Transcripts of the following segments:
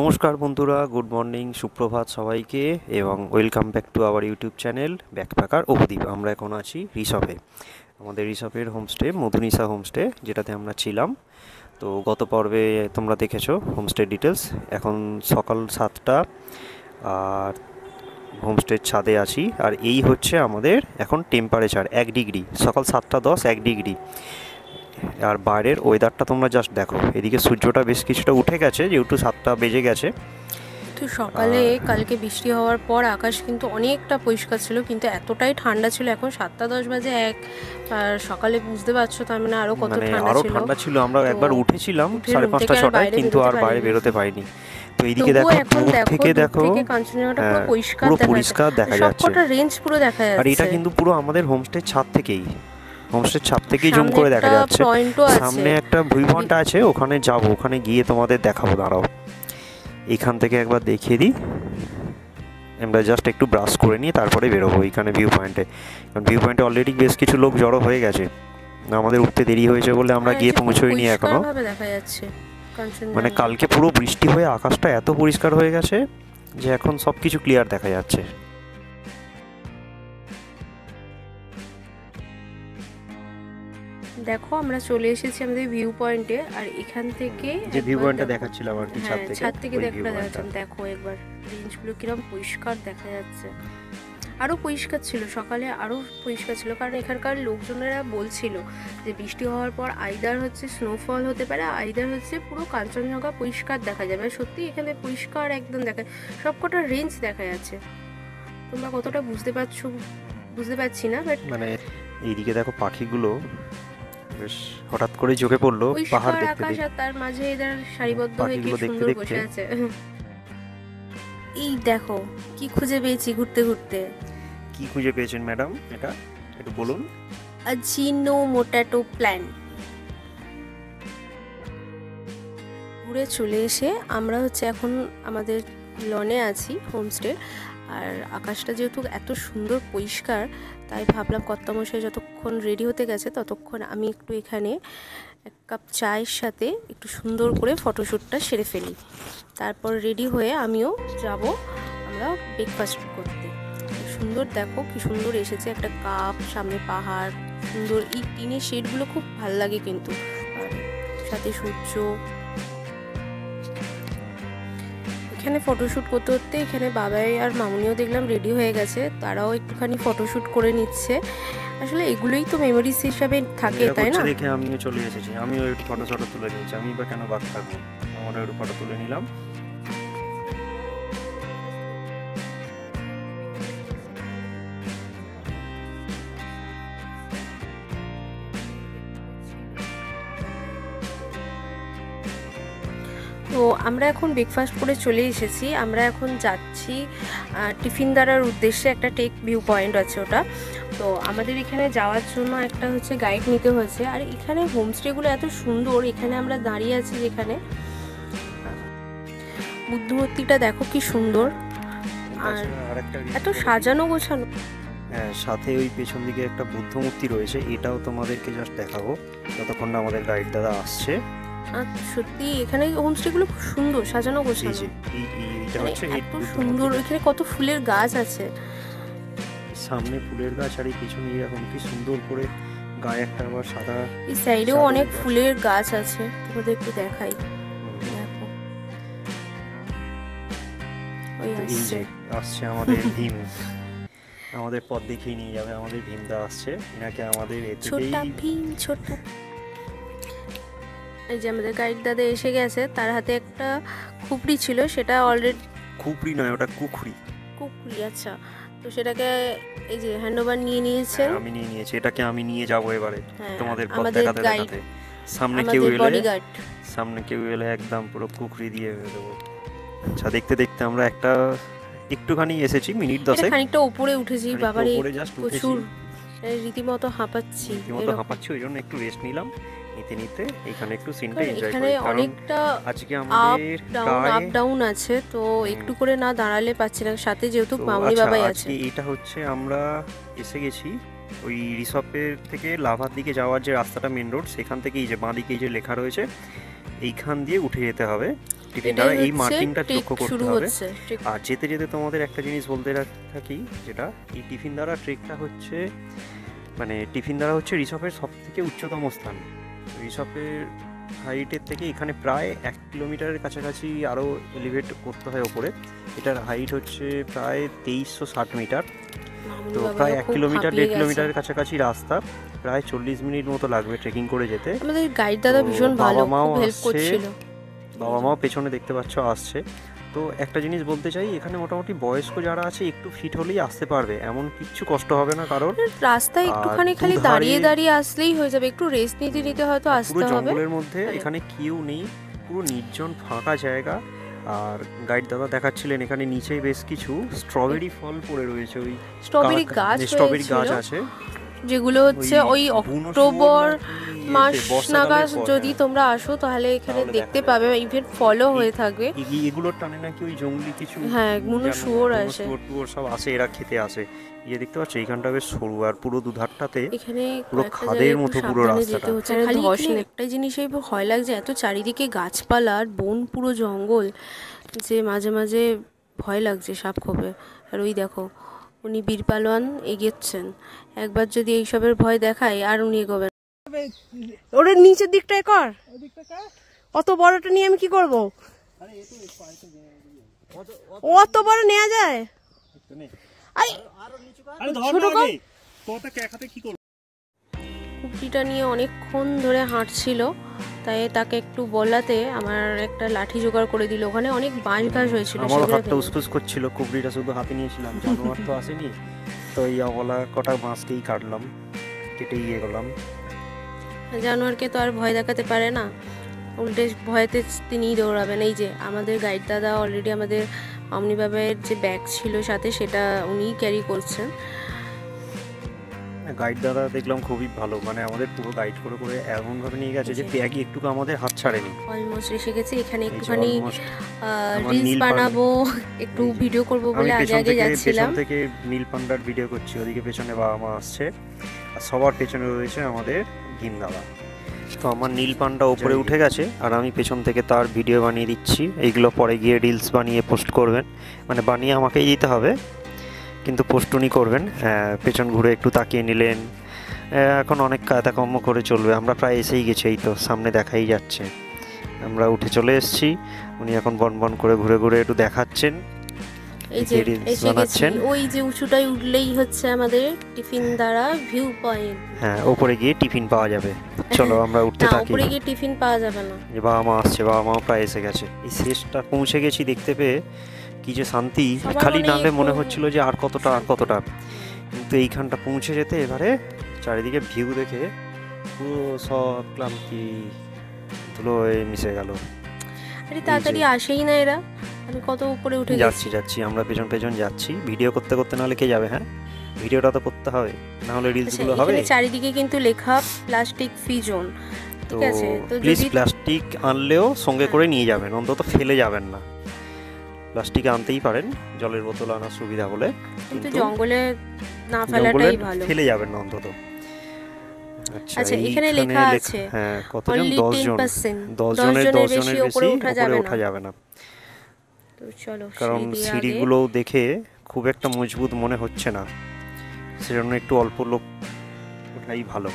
নমস্কার বন্ধুরা, good morning, সুপ্রভাত সবাইকে এবং welcome back to our YouTube channel backpacker অবদ্বীপ। আমরা এখন আছি রিসপে, আমাদের রিসপের হোমস্টে মধুনিশা হোমস্টে, যেটাতে আমরা ছিলাম। তো গত পর্বে তোমরা দেখেছো হোমস্টে ডিটেলস। এখন সকাল 7টা আর হোমস্টের ছাদে আছি, আর এই হচ্ছে আমাদের এখন টেম্পারেচার 1 ডিগ্রি। সকাল 7:10, 1 ডিগ্রি। আর বাইরের ওয়েদারটা তোমরা জাস্ট দেখো, এদিকে সূর্যটা বেশ কিছুটা উঠে গেছে যেহেতু 7টা বেজে গেছে। তো সকালে কালকে বৃষ্টি হওয়ার পর আকাশ কিন্তু অনেকটা পরিষ্কার ছিল, কিন্তু এতটাই ঠান্ডা ছিল। এখন 7:10 বাজে আর সকালে বুঝতে পারছো তার মানে আরো কত ঠান্ডা ছিল। আমরা একবার উঠেছিলাম 5:30 6টায়, কিন্তু আর বাইরে বেরোতে পারিনি। তো এইদিকে দেখো, দূর থেকে দেখো কাঞ্চনজঙ্ঘাটা পুরো পরিষ্কার দেখা যাচ্ছে, সবকটা রেঞ্জ পুরো দেখা যাচ্ছে। আর এটা কিন্তু পুরো আমাদের হোমস্টের ছাদ থেকেই জুম করে দেখা যাচ্ছে। সামনে একটা ভিউ পয়েন্ট আছে, ওখানে যাবো, ওখানে গিয়ে তোমাদের দেখাবো। দাঁড়াও, এখান থেকে একবার দেখিয়ে দিই। আমরা জাস্ট একটু ব্রাশ করে নিয়ে তারপরে বেরোবো এইখানে ভিউ পয়েন্টে, কারণ ভিউ পয়েন্টে অলরেডি বেশ কিছু লোক জড়ো হয়ে গেছে। আমাদের উঠতে দেরি হয়েছে বলে আমরা গিয়ে পৌঁছইনি এখনো। দেখা যাচ্ছে মানে কালকে পুরো বৃষ্টি হয়ে আকাশটা এত পরিষ্কার হয়ে গেছে যে এখন সব কিছু ক্লিয়ার দেখা যাচ্ছে। দেখো আমরা চলে এসেছি আমাদের ভিউ পয়েন্টে, আর এখান থেকে যে ভিউ পয়েন্টটা দেখাচ্ছিলাম আর কি, ছাদ থেকে দেখা যাচ্ছে। দেখো একবার রেঞ্জগুলো কিরকম পরিষ্কার দেখা যাচ্ছে। আরও পরিষ্কার ছিল, সকালে আরও পরিষ্কার ছিল, কারণ এখানকার লোকজনেরা বলছিল যে বৃষ্টি হওয়ার পর আইদার হচ্ছে স্নোফল হতে পারে, আইদার হচ্ছে পুরো কাঞ্চনজঙ্ঘা পরিষ্কার দেখা যাবে। সত্যি এখানে পরিষ্কার একদম দেখা, সবকটা রেঞ্জ দেখা যাচ্ছে। তোমরা কতটা বুঝতে পারছি না, বাট মানে এইদিকে দেখো পাখিগুলো বেশ হঠাৎ করে চোখে পড়লো, পাহাড় দেখতে আকাশ আর তার মাঝে এদের সারিবদ্ধ হয়ে কি সুন্দর বসে আছে। এই দেখো কি খুঁজে পেয়েছি ঘুরতে ঘুরতে। কি খুঁজে পেয়েছেন ম্যাডাম, এটা একটু বলুন। আজিনোমোটো প্ল্যান্ট। ঘুরে চলে এসে আমরা হচ্ছে এখন আমাদের লনে আছি হোমস্টে, আর আকাশটা যেহেতু এত সুন্দর পরিষ্কার, তাই ভাবলাম কর্তামশাই যতক্ষণ রেডি হতে গেছে ততক্ষণ আমি একটু এখানে এক কাপ চায়ের সাথে একটু সুন্দর করে ফটোশ্যুটটা সেরে ফেলি। তারপর রেডি হয়ে আমিও যাব আমরা ব্রেকফাস্ট করতে। সুন্দর দেখো কি সুন্দর এসেছে একটা কাপ, সামনে পাহাড়, সুন্দর এই টিনের শেডগুলো খুব ভাল লাগে কিন্তু, সাথে সূর্য। এখানে ফটোশ্যুট করতে করতে এখানে বাবাই আর মামুনিও দেখলাম রেডি হয়ে গেছে, তারাও একটুখানি ফটোশ্যুট করে নিচ্ছে। আসলে এগুলোই তো মেমোরিজ হিসাবে থাকে, তাই না? দেখে আমিও চলে এসেছি, আমিও একটু ফটো তুলে নিয়েছি। আমি বা কেন বাদ থাকবো, আমারও একটু ফটো তুলে নিলাম। তো আমরা এখন ব্রেকফাস্ট করে চলে এসেছি। আমরা এখন যাচ্ছি টিফিন দ্বারার উদ্দেশ্যে। একটা টেক ভিউ পয়েন্ট আছে ওটা, তো আমাদের এখানে যাওয়ার জন্য একটা হচ্ছে গাইড নিতে হয়েছে। আর এখানে হোমস্টেগুলো এত সুন্দর, এখানে আমরা দাঁড়িয়ে আছি যেখানে, বুদ্ধ মূর্তিটা দেখো কি সুন্দর, আর এত সাজানো গোছানো। হ্যাঁ, সাথে ওই পেছন দিকে একটা বুদ্ধ মূর্তি রয়েছে, এটাও তোমাদেরকে জাস্ট দেখাবো যতক্ষণ না আমাদের গাইড দাদা আসছে। সত্যি এখানে হোমস্টেগুলো খুব সুন্দর সাজানো গোছানো, এত সুন্দর। এখানে কত ফুলের গাছ আছে, সামনে ফুলের গাছ, আর এই পিছনে এরকম কি সুন্দর করে গায়ে একটা আবার সাদা, এই সাইডেও অনেক ফুলের গাছ আছে, তোমাদের একটু দেখাই। দেখো ওই আসছে আমাদের ভীম, আমাদের পথ দেখিয়ে নিয়ে যাবে। আমাদের ভীমদা আসছে, এনাকে আমাদের ছোটা ভীম ছোটা। এই যে আমাদের গাইড দাদা এসে গেছে, তার হাতে একটা খুপড়ি ছিল, সেটা অলরেডি, খুপড়ি নয় ওটা কুখড়ি। আচ্ছা, তো সেটাকে এই যে হ্যান্ডওভার নিয়ে নিয়েছেন। আমি নিয়ে নিয়েছি, এটাকে আমি নিয়ে যাব এবারে তোমাদের পথ আমাদের দেখাতে গাইড, সামনে কেউ এলে একদম পুরো কুখড়ি দিয়ে দেবো। আচ্ছা, দেখতে দেখতে আমরা একটুখানি এসেছি, মিনিট 10 খানিকটা উপরে উঠেছি। বাবারে প্রচুর রীতিমতো হাঁপাচ্ছি, ওই জন্য একটু রেস্ট নিলাম। নিতে এখানে একটু সিনটা এনজয় করি। এখানে অনেকটা আজকে আমাদের আপ ডাউন আছে, তো একটু করে না দাঁড়ালে পাচ্ছি না, সাথে যেহেতু মামুনি বাবাই আছে। এটা হচ্ছে আমরা এসে গেছি ওই রিসপের থেকে লাভার দিকে যাওয়ার যে রাস্তাটা, মেন রোড, সেখান থেকে এই যে বাঁ দিকে এই যে লেখা রয়েছে, এইখান দিয়ে উঠে যেতে হবে। টিফিনদারা এই মার্কিংটা ট্রেক লক্ষ্য করতে শুরু হবে। হচ্ছে ট্রেক। আর যেতে যেতে তোমাদের একটা জিনিস বলতে থাকি, যেটা এই টিফিনদারা ট্রেকটা হচ্ছে মানে টিফিনদারা হচ্ছে রিসপের সব থেকে উচ্চতম স্থান। রিসপের হাইটের থেকে এখানে প্রায় 1 কিলোমিটারের কাছাকাছি আরও এলিভেট করতে হয় ওপরে। এটার হাইট হচ্ছে প্রায় 2360 মিটার। তো প্রায় 1 কিলোমিটার 1.5 কিলোমিটারের কাছাকাছি রাস্তা, প্রায় 40 মিনিট মতো লাগবে ট্রেকিং করে যেতে। আমাদের গাইড দাদা ভীষণ ভালো, খুব হেল্প করছিল। বাবা মাও পেছনে দেখতে পাচ্ছ আসছে। তো একটা জিনিস বলতে চাই, এখানে মোটামুটি বয়স্ক যারা আছে একটু ফিট হলেই আসতে পারবে, এমন কিচ্ছু কষ্ট হবে না কারণ রাস্তায় একটুখানি খালি দাঁড়িয়ে দাঁড়িয়ে আসলেই হয়ে যাবে, একটু রেস্ট নিতে নিতে হয়তো আসতে পুরো হবে। জঙ্গলের মধ্যে এখানে কেউ নেই, পুরো নির্জন ফাঁকা জায়গা। আর গাইড দাদা দেখাচ্ছিলেন এখানে নিচেই বেশ কিছু স্ট্রবেরি ফল পড়ে রয়েছে, ওই স্ট্রবেরি গাছ আছে যেগুলো হচ্ছে ওই অক্টোবর মাস নাগাদ যদি তোমরা আসো তাহলে এখানে দেখতে পাবে, ইভেন ফলও হয়ে থাকবে। এগুলোর টানে নাকি ওই জঙ্গলি কিছু, হ্যাঁ, কোনো শুয়োর আসে, শুয়োর সব আসে, এরা খেতে আসে। ইয়ে দেখতে পাচ্ছ এইখানটা বেশ সরু, আর পুরো দুধারটাতে এখানে পুরো খাদের মতো পুরো রাস্তাটা। খালি একটাই জিনিসই ভয় লাগছে, এত চারিদিকে গাছপালা আর বন, পুরো জঙ্গল, যে মাঝে মাঝে ভয় লাগছে সাপ খোপে। আর ওই দেখো উনি বীর পালোয়ান এগোচ্ছেন, একবার যদি এইসবের ভয় দেখায় আর উনি এগোবেন। ওর নিচের দিকটায় কর, অত বড়টা নিয়ে আমি কি করব? অত বড় নেওয়া যায়? কুপড়িটা নিয়ে অনেকক্ষণ ধরে হাঁটছিল, তাই তাকে একটু বলাতে আমার একটা লাঠি জোগাড় করে দিল। ওখানে অনেক বাঁশ ঘাস হয়েছিল, আমারও হাতটা উসফুস করছিল, কুবড়িটা শুধু হাতে নিয়েছিলাম, জানোয়ার তো আসেনি। তো এই অবলা কটা বাঁশকেই কাটলাম, কেটে ইয়ে করলাম। জানোয়ারকে তো আর ভয় দেখাতে পারে না, উল্টে ভয়েতে তিনিই দৌড়াবেন। এই যে আমাদের গাইড দাদা অলরেডি আমাদের অমনিবাবের যে ব্যাগ ছিল সাথে সেটা উনিই ক্যারি করছেন। গাইড দাদা দেখলাম খুবই ভালো, মানে আমাদের পুরো গাইড করে করে এমন ভাবে নিয়ে গেছে যে ব্যাগই একটু আমাদের হাত ছাড়েনি। অলমোস্ট এসে গেছে, এখানে একটুখানি রিলস বানাবো, একটু ভিডিও করব বলে আগে আগে যাচ্ছিলাম। পেছন থেকে নীল পান্ডার ভিডিও করছি, ওদিকে পেছনে বাবা মা আসছে, আর সবার পেছনে রয়েছে আমাদের ভীম দাদা। তো আমার নীল পান্ডা উপরে উঠে গেছে আর আমি পেছন থেকে তার ভিডিও বানিয়ে দিচ্ছি। এইগুলো পরে গিয়ে রিলস বানিয়ে পোস্ট করবেন, মানে বানিয়ে আমাকেই দিতে হবে, কিন্তু পোস্ট উনি করবেন। হ্যাঁ, পেছন ঘুরে একটু তাকিয়ে নিলেন। এখন অনেক কায়দাকর্ম করে চলবে, আমরা প্রায় এসেই গেছি, এই তো সামনে দেখাই যাচ্ছে। আমরা উঠে চলে এসেছি, উনি এখন বন বন করে ঘুরে ঘুরে একটু দেখাচ্ছেন, এই যে এসে গেছি। ওই যে উঁচুটাই উঠলেই হচ্ছে আমাদের টিফিন দ্বারা ভিউ পয়েন্ট। হ্যাঁ, উপরে গিয়ে টিফিন পাওয়া যাবে। চলো আমরা উঠতে থাকি। উপরে গিয়ে টিফিন পাওয়া যাবে না, যে বাবা মা আসছে, বাবা মাও প্রায় এসে গেছে। এই শেষটা পৌঁছে গেছি দেখতে পেয়ে কি যে শান্তি, খালি নামলে মনে হচ্ছিল যে আর কতটা আর কতটা, কিন্তু এইখানটা পৌঁছে যেতে এবারে চারিদিকে ভিউ দেখে পুরো সব ক্লান্তি ধুলোয় মিশে গেল। আরে তাড়াতাড়ি আসেই না এরা, আমি কত উপরে উঠে যাচ্ছি আমরা পেছন পেছন যাচ্ছি, ভিডিও করতে করতে, নাহলে কে যাবে? হ্যাঁ, ভিডিওটা তো করতে হবে, না হলে রিলস গুলো হবে। চারিদিকে কিন্তু লেখা প্লাস্টিক ফ্রি জোন, ঠিক আছে? তো প্লিজ প্লাস্টিক আনলেও সঙ্গে করে নিয়ে যাবেন, অন্তত ফেলে যাবেন না। প্লাস্টিক আনতেই পারেন, জলের বোতল আনার সুবিধা হলে, কিন্তু জঙ্গলে না ফেলাটাই ভালো, ফেলে যাবেন না অন্তত। আচ্ছা, এখানে লেখা আছে হ্যাঁ, কতজন? 10 জন, 10 জনের বেশি উপরে ওঠা যাবে না। তো চলো, কারণ সিঁড়িগুলো দেখে খুব একটা মজবুত মনে হচ্ছে না, সেজন্য একটু অল্প লোক ওঠাই ভালো।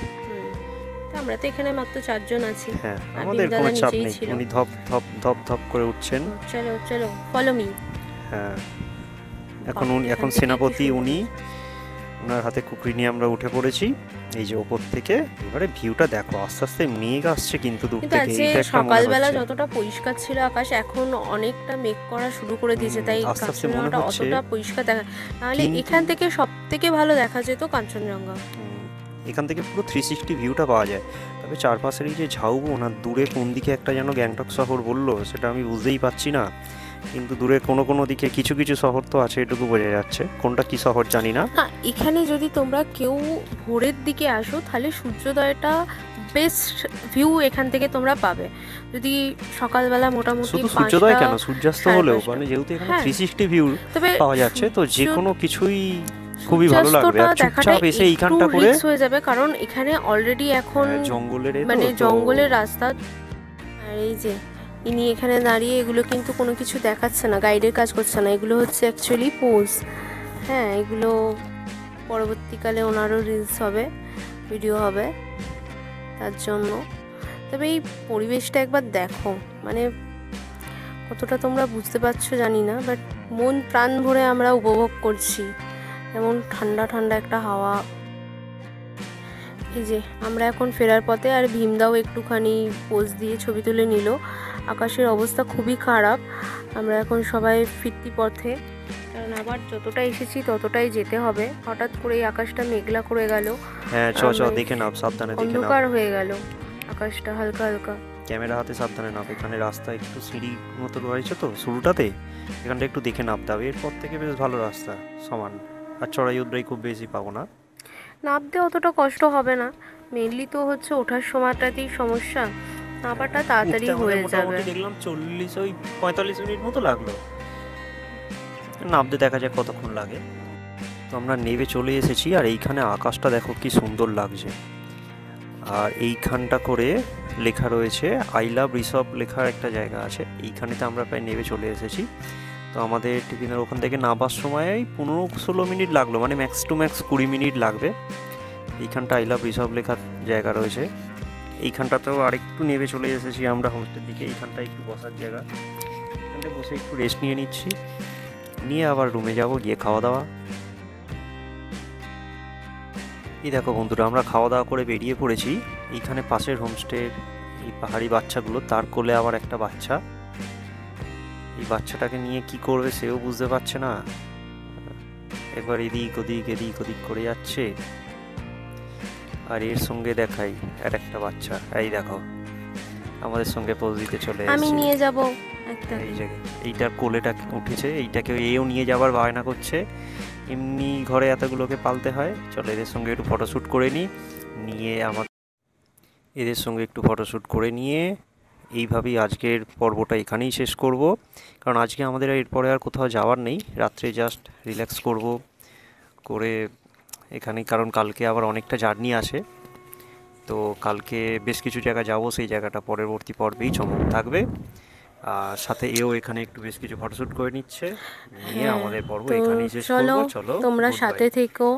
আমরা তো এখানে মাত্র 4 জন আছি। হ্যাঁ, আমাদের কোনো চাপ নেই, উনি ধপ ধপ ধপ ধপ করে উঠছেন। চলো চলো, ফলো মি। হ্যাঁ, এখন সেনাপতি উনি, ওনার হাতে কুকরি নিয়ে আমরা উঠে পড়েছি। এই যে ওপর থেকে এবারে ভিউটা দেখো, আস্তে আস্তে মেঘ আসছে কিন্তু দূর থেকে। সকালবেলা যতটা পরিষ্কার ছিল আকাশ, এখন অনেকটা মেঘ করা শুরু করে দিয়েছে, তাই কাঞ্চনজঙ্ঘাটা অতটা পরিষ্কার দেখা, নাহলে এখান থেকে সব থেকে ভালো দেখা যেত কাঞ্চনজঙ্ঘা। এখান থেকে পুরো 360 ভিউটা পাওয়া যায়। তবে চারপাশের এই যে ঝাউবন, আর দূরে কোন দিকে একটা যেন গ্যাংটক শহর বললো সেটা আমি বুঝতেই পারছি না, কিন্তু দূরে কোনো দিকে কিছু কিছু শহর তো আছে, এটুকু বোঝা যাচ্ছে। কোনটা কি শহর জানি না। এখানে যদি তোমরা কেউ ভোরের দিকে আসো তাহলে সূর্যোদয়টা বেস্ট ভিউ এখান থেকে তোমরা পাবে। যদি সকালবেলা মোটামুটি শুধু সূর্যোদয় কেন, সূর্যাস্ত হলেও, মানে যেহেতু এখানে 360 ভিউ পাওয়া যাচ্ছে, তো যে কোনো কিছুই খুবই ভালো লাগবে। আর চুপচাপ এসে এইখানটা করে হয়ে যাবে, কারণ এখানে অলরেডি এখন জঙ্গলের মানে জঙ্গলের রাস্তা। আর এই যে ইনি এখানে দাঁড়িয়ে এগুলো কিন্তু কোনো কিছু দেখাচ্ছে না, গাইডের কাজ করছে না, এগুলো হচ্ছে অ্যাকচুয়ালি পোজ। হ্যাঁ, এগুলো পরবর্তীকালে ওনারও রিলস হবে, ভিডিও হবে তার জন্য। তবে এই পরিবেশটা একবার দেখো, মানে কতটা তোমরা বুঝতে পারছো জানি না, বাট মন প্রাণ ভরে আমরা উপভোগ করছি। যেমন ঠান্ডা ঠান্ডা একটা হাওয়া। এই যে আমরা এখন ফেরার পথে, আর ভীমদাও একটুখানি পোজ দিয়ে ছবি তুলে নিল। আকাশের অবস্থা খুবই খারাপ, আমরা এখন সবাই ফিরতি পথে, কারণ আবার যতটা এসেছি ততটাই যেতে হবে। হঠাৎ করে এই আকাশটা মেঘলা করে গেল, হ্যাঁ দেখে নাও, সাবধানে দেখে নাও, অন্ধকার হয়ে গেল আকাশটা হালকা হালকা। ক্যামেরা হাতে সাবধানে নাও। এখানে রাস্তা একটু সিঁড়ি মতো রয়েছে তো শুরুটাতে, এখানটা একটু দেখে নামতে হবে। এরপর থেকে বেশ ভালো রাস্তা, সমান, আর চড়াই উতরাই খুব বেশি পাবো না। নামতে অতটা কষ্ট হবে না, মেনলি তো হচ্ছে ওঠার সময়টাতেই সমস্যা, নামাটা তাড়াতাড়ি হয়ে যাবে। দেখলাম 45 মিনিট মতো লাগলো, নামতে দেখা যাক কতক্ষণ লাগে। তো আমরা নেমে চলে এসেছি, আর এইখানে আকাশটা দেখো কি সুন্দর লাগছে। আর এইখানটা করে লেখা রয়েছে আই লাভ ঋষভ লেখার একটা জায়গা আছে, এইখানেতে আমরা প্রায় নেমে চলে এসেছি। তো আমাদের টিফিনের ওখান থেকে নামার সময় 15-16 মিনিট লাগলো, মানে ম্যাক্স টু ম্যাক্স 20 মিনিট লাগবে। এইখানটা আই লাভ ঋষভ লেখার জায়গা রয়েছে, এইখানটাতেও আরেকটু নেমে চলে এসেছি আমরা হোমস্টের দিকে। এইখানটা একটু বসার জায়গা, এখানটা বসে একটু রেস্ট নিয়ে নিচ্ছি, নিয়ে আবার রুমে যাব, গিয়ে খাওয়া দাওয়া। এই দেখো বন্ধুরা, আমরা খাওয়া দাওয়া করে বেরিয়ে পড়েছি। এইখানে পাশের হোমস্টের এই পাহাড়ি বাচ্চাগুলো, তার কোলে আবার একটা বাচ্চা। এই বাচ্চাটাকে নিয়ে কি করবে সেও বুঝতে পারছে না, একবার এদিক ওদিক করে যাচ্ছে। আর এর সঙ্গে দেখাই আর একটা বাচ্চা, এই দেখো আমাদের সঙ্গে পোজ দিতে চলে এসেছে। আমি নিয়ে যাব একটা। এই জায়গায় এইটার কোলেটা উঠেছে, এইটাকে এও নিয়ে যাবার বায়না করছে। এমনি ঘরে এতগুলোকে পালতে হয়। চলো এদের সঙ্গে একটু ফটোশ্যুট করে নিই, এদের সঙ্গে একটু ফটোশ্যুট করে নিয়ে এইভাবেই আজকের পর্বটা এখানেই শেষ করব, কারণ আজকে আমাদের এরপরে আর কোথাও যাওয়ার নেই। রাত্রে জাস্ট রিল্যাক্স করে এখানেই, কারণ কালকে আবার অনেকটা জার্নি আছে। তো কালকে বেশ কিছু জায়গা যাব, সেই জায়গাটা পরবর্তী পর্বেই চমক থাকবে। আর সাথে এও এখানে একটু বেশ কিছু ফটোশ্যুট করে নিচ্ছে, নিয়ে আমাদের পর্ব এখানেই শেষ করব। চলো তোমরা সাথে থেকো,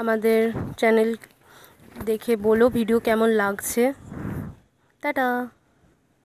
আমাদের চ্যানেল দেখে বলো ভিডিও কেমন লাগছে। টাটা।